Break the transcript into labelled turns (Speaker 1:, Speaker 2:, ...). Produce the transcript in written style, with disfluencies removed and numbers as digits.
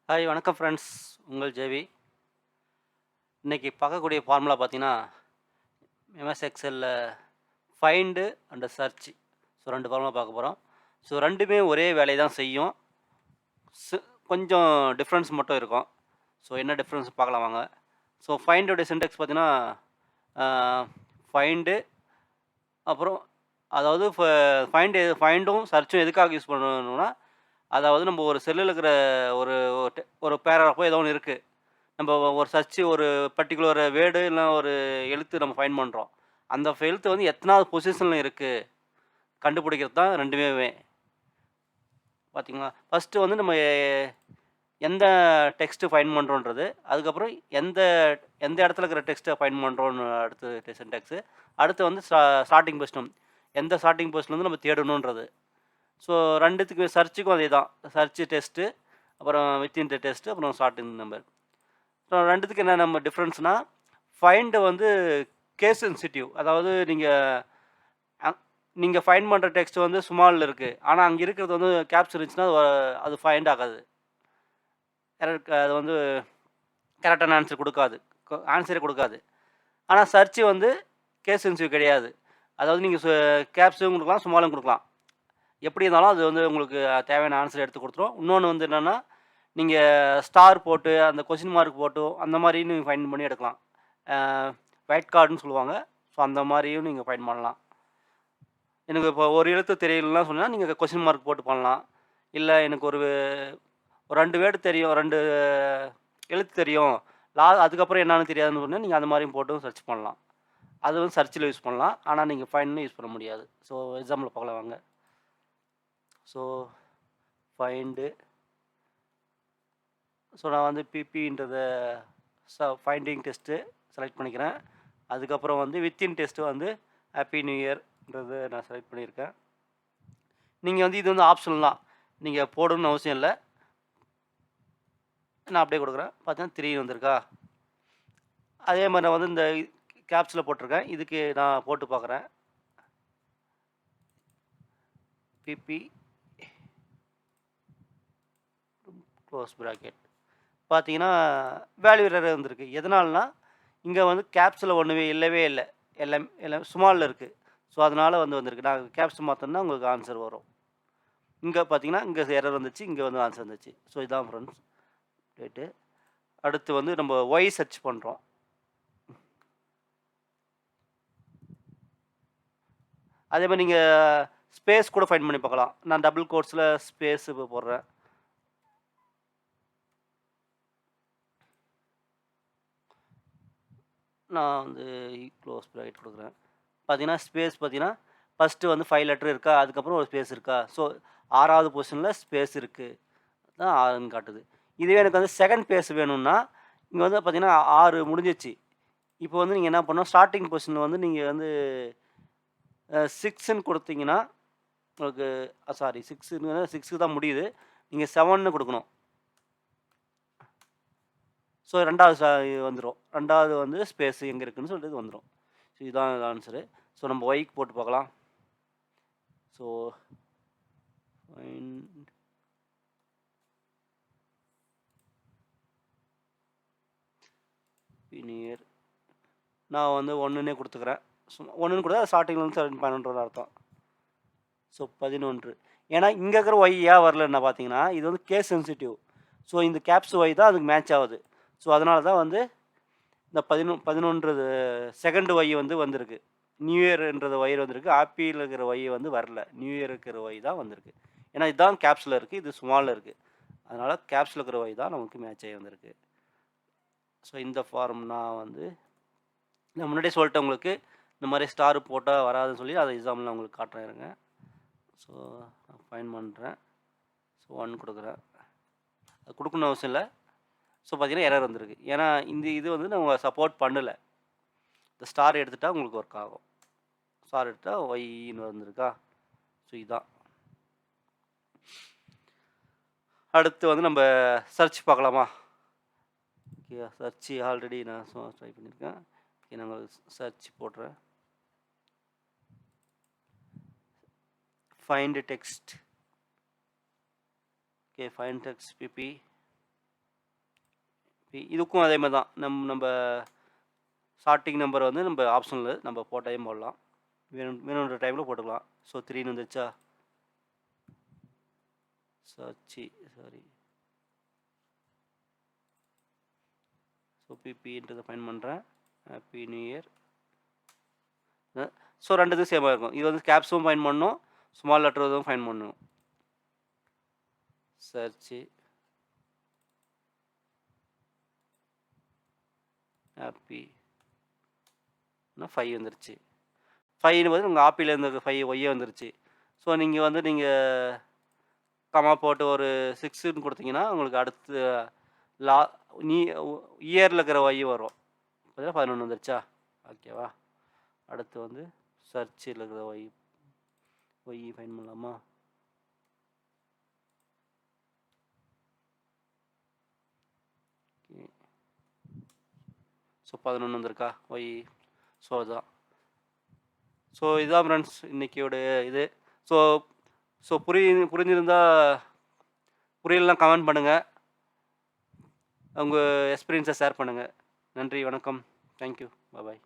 Speaker 1: Hi வணக்கம் friends. உங்கள் JV. இன்னைக்கு பார்க்கக்கூடிய ஃபார்முலா பார்த்தீங்கன்னா, எம்எஸ் எக்ஸல்ல find and search. So 2 formula பார்க்க போறோம். ஸோ 2மே ஒரே வேலைய தான் செய்யும். ஸ் கொஞ்சம் டிஃப்ரென்ஸ் மட்டும் இருக்கும். ஸோ என்ன டிஃப்ரென்ஸ் பார்க்கலாம் வாங்க. ஸோ ஃபைண்டோடைய சின்டாக்ஸ் பார்த்தீங்கன்னா, ஆ ஃபைண்டு அப்புறம் அதாவது ஃபைண்டும் சர்ச்சும் எதுக்காக யூஸ் பண்ணணும்னா, அதாவது நம்ம ஒரு செல்லுல இருக்கிற ஒரு ஒரு பேராகிராஃபோ ஏதோ ஒண்ணு இருக்கு. நம்ம ஒரு சர்ச் ஒரு பர்ட்டிகுலர் வேர்டு இல்ல ஒரு எழுத்து நம்ம ஃபைண்ட் பண்றோம். அந்த எழுத்து வந்து எத்தனாவது பொசிஷன்ல இருக்கு கண்டுபிடிக்கிறது தான் 2மே. பார்த்தீங்களா? ஃபர்ஸ்ட்டு வந்து நம்ம எந்த டெக்ஸ்ட் ஃபைண்ட் பண்றோன்றது, அதுக்கப்புறம் எந்த எந்த இடத்துல இருக்கிற டெக்ஸ்ட்ட ஃபைண்ட் பண்றோம்னு அடுத்து சின்டாக்ஸு. அடுத்து வந்து ஸ்டார்ட்டிங் பொசிஷன். எந்த ஸ்டார்ட்டிங் பொசிஷன்லேருந்து நம்ம தேடணுன்றது. ஸோ 2த்துக்கு சர்ச்சுக்கும் அதேதான். சர்ச் டெஸ்ட்டு, அப்புறம் வித்தின் த டெஸ்ட், அப்புறம் ஸ்டார்டிங் நம்பர். ஸோ 2த்துக்கு என்ன நம்ம டிஃப்ரென்ஸ்னா, ஃபைண்ட் வந்து கேஸ் சென்சிட்டிவ். அதாவது அ நீங்க ஃபைண்ட் பண்ற டெக்ஸ்ட் வந்து ஸ்மால்ல இருக்கு. ஆனா அங்க இருக்கிறது வந்து கேப்ஸ் இருந்துச்சுன்னா, அது ஃபைண்ட் ஆகாது. அது வந்து கரெக்டான ஆன்சர் குடுக்காது. ஆன்சரே குடுக்காது. ஆனா சர்ச் வந்து கேஸ் சென்சிட்டிவ் கிடையாது. அதாவது நீங்க கேப்ஸும் குடுக்கலாம், ஸ்மாலும் குடுக்கலாம். எப்படி இருந்தாலும் அது வந்து உங்களுக்கு தேவையான ஆன்சர் எடுத்து குடுத்துரும். இன்னொன்னு வந்து என்னன்னா, நீங்க ஸ்டார் போட்டு, அந்த கொஸ்டின் மார்க் போட்டு, அந்த மாரியும் நீங்க ஃபைண்ட் பண்ணி எடுக்கலாம். அ ஒயிட் கார்டுன்னு சொல்லுவாங்க. ஸோ அந்த மாரியும் நீங்க ஃபைண்ட் பண்ணலாம். எனக்கு இப்போ ஒரு எழுத்து தெரியலன்னா சொன்னா, நீங்க கொஸ்டின் மார்க் போட்டு பண்ணலாம். இல்ல எனக்கு ஒரு 2 வேர்டு தெரியும், 2 எழுத்து தெரியும். அதுக்கப்புறம் என்னான்னு தெரியாதுன்னு சொன்னா, நீங்க அந்த மாரியும் போட்டும் சர்ச் பண்ணலாம். அது வந்து சர்ச்ல யூஸ் பண்ணலாம். ஆனா நீங்க ஃபைண்ட்ன்னு யூஸ் பண்ண முடியாது. ஸோ எக்ஸாம்பிள் பார்க்கலாம் வாங்க. So find. ஸோ நான் வந்து பிபின்றத ஃபைண்டிங் டெஸ்ட்டு செலக்ட் பண்ணிக்கிறேன். அதுக்கப்புறம் வந்து வித்தின் டெஸ்ட்டு வந்து ஹேப்பி நியூ இயர்ன்றத நான் செலக்ட் பண்ணியிருக்கேன். நீங்க வந்து இது வந்து ஆப்ஷனல் தான். நீங்க போடணும்னு அவசியம் இல்ல. நான் அப்படியே குடுக்குறேன். பார்த்தீங்கன்னா 3 வந்திருக்கா? அதே மாரி நான் வந்து இந்த கேப்ஸ்ல போட்டிருக்கேன். இதுக்கு நான் போட்டு பார்க்குறேன். PP close bracket. பார்த்தீங்கன்னா, வேல்யூ எரர் வந்திருக்கு. எதனாலனா, இங்க வந்து கேப்ஸ்ல ஒண்ணுமே இல்லவே இல்ல. எல்லாம் ஸ்மால்ல இருக்கு. ஸோ அதனால வந்து வந்திருக்கு. நான் கேப்ஸ் மாத்துனேன்னா உங்களுக்கு ஆன்சர் வரும். இங்க பார்த்தீங்கன்னா, இங்க எரர் வந்துச்சு. இங்க வந்து ஆன்சர் வந்துச்சு. ஸோ இதான் ஃப்ரெண்ட்ஸ் ரைட்டு. அடுத்து வந்து நம்ம ஒய் சர்ச் பண்றோம். அதே மாரி நீங்க ஸ்பேஸ் கூட ஃபைண்ட் பண்ணி பார்க்கலாம். நான் டபுள் கோட்ஸ்ல ஸ்பேஸ் இப்ப போடுறேன். நான் வந்து க்ளோஸ் பிராக்கெட் குடுக்குறேன். பார்த்தீங்கன்னா, ஸ்பேஸ் பார்த்தீங்கன்னா, ஃபர்ஸ்ட்டு வந்து 5 லெட்டர் இருக்கா? அதுக்கப்புறம் ஒரு ஸ்பேஸ் இருக்கா? ஸோ 6வது பொசிஷன்ல ஸ்பேஸ் இருக்கு. அதான் 6ன்னு காட்டுது. இதுவே எனக்கு வந்து செகண்ட் ஸ்பேஸ் வேணும்னா, இங்க வந்து பார்த்தீங்கன்னா 6 முடிஞ்சிருச்சு. இப்போ வந்து நீங்க என்ன பண்ணணும், ஸ்டார்ட்டிங் பொசிஷன்ல வந்து நீங்க வந்து 6ன்னு குடுத்தீங்கன்னா, உங்களுக்கு சாரி 6க்கு தான் முடியுது. நீங்க 7ன்னு குடுக்கணும். ஸோ 2வது வந்துரும். 2வது வந்து ஸ்பேஸ் எங்க இருக்குன்னு சொல்லிட்டு இது வந்துரும். ஸோ இதான் ஆன்சரு. ஸோ நம்ம ஒய்க்கு போட்டு பார்க்கலாம். ஸோ ஃபைண்ட் நியர் நான் வந்து 1ன்னே குடுத்துக்கிறேன். 1ன்னு குடுத்தா ஸ்டார்ட்டிங்லேருந்து 7 பண்ணணுன்றது அர்த்தம். ஸோ 11. ஏன்னா இங்க இருக்கிற ஒய் ஏன் வரலன்னா பார்த்தீங்கன்னா, இது வந்து கேஸ் சென்சிட்டிவ். ஸோ இந்த கேப்ஸ் ஒய் தான் அதுக்கு மேட்ச் ஆகுது. ஸோ அதனால தான் வந்து இந்த 11 செகண்ட் ஒய் வந்து வந்திருக்கு. நியூ இயர்ன்றது ஒய் வந்திருக்கு. ஹாப்பில இருக்கிற ஒய் வந்து வரல. நியூ இயர் இருக்கிற ஒய் தான் வந்திருக்கு. ஏன்னா இதுதான் கேப்ஸ்ல இருக்கு. இது ஸ்மால்ல இருக்கு. அதனால கேப்ஸ்ல இருக்கிற ஒய் தான் நமக்கு மேட்ச் ஆகி வந்திருக்கு. ஸோ இந்த ஃபார்ம் நான் வந்து நான் முன்னாடியே சொல்லிட்டேன் உங்களுக்கு. இந்த மாரி ஸ்டார் போட்டா வராதுன்னு சொல்லி அத எக்ஸாம்பிள் நான் உங்களுக்கு காட்டுறேன் இருங்க. ஸோ நான் ஃபைண்ட் பண்றேன். ஸோ 1 குடுக்குறேன். அது குடுக்கணும்னு அவசியம் இல்ல. ஸோ பார்த்தீங்கன்னா எரர் வந்திருக்கு. ஏன்னா இந்த இது வந்து நம்ம சப்போர்ட் பண்ணல. இந்த ஸ்டார் எடுத்துட்டா உங்களுக்கு ஒர்க் ஆகும். ஸ்டார் எடுத்துட்டா ஒய்ன்னு வந்திருக்கா? ஸோ இதான். அடுத்து வந்து நம்ம சர்ச் பார்க்கலாமா? ஓகே சர்ச் ஆல்ரெடி நான் ட்ரை பண்ணியிருக்கேன். ஓகே நான் சர்ச் போடுறேன். Find text. Okay find text PP. இதுக்கும் அதே மாதிரி தான். நம்ம ஸ்டார்டிங் நம்பர் வந்து நம்ம ஆப்ஷனலு நம்ம போட்டதையும் போடலாம். வேணுன்ற டைமில் போட்டுக்கலாம். ஸோ 3ன்னு வந்துருச்சா? சாரி. ஸோ பிபின்றதை ஃபைன் பண்ணுறேன். Happy new year. ஸோ 2 இது சேமாக இருக்கும். இது வந்து கேப்ஸும் ஃபைன் பண்ணணும், ஸ்மால் லெட்டர் இதுவும் ஃபைன் பண்ணணும். சர்ச்சு ஹாப்பி 5 வந்துருச்சு. 5ன்னு போது உங்கள் ஆப்பிலேருந்து 5 ஒய்யே வந்துருச்சு. ஸோ நீங்கள் வந்து கமா போட்டு ஒரு 6ன்னு கொடுத்தீங்கன்னா உங்களுக்கு அடுத்து லா நீ இயரில் இருக்கிற ஒய் வரும். 11 வந்துருச்சா? ஓகேவா? அடுத்து வந்து சர்ச்சில் இருக்கிற ஒய் ஃபைன் பண்ணலாமா? ஸோ 11 வந்திருக்கா ஒய்? ஸோ அதுதான். ஸோ இதுதான் ஃப்ரெண்ட்ஸ் இன்றைக்கியோட இது. ஸோ ஸோ புரிஞ்சிருந்தா புரியலாம் கமெண்ட் பண்ணுங்கள். உங்கள் எக்ஸ்பீரியன்ஸை ஷேர் பண்ணுங்கள். நன்றி, வணக்கம். தேங்க்யூ. பாய்.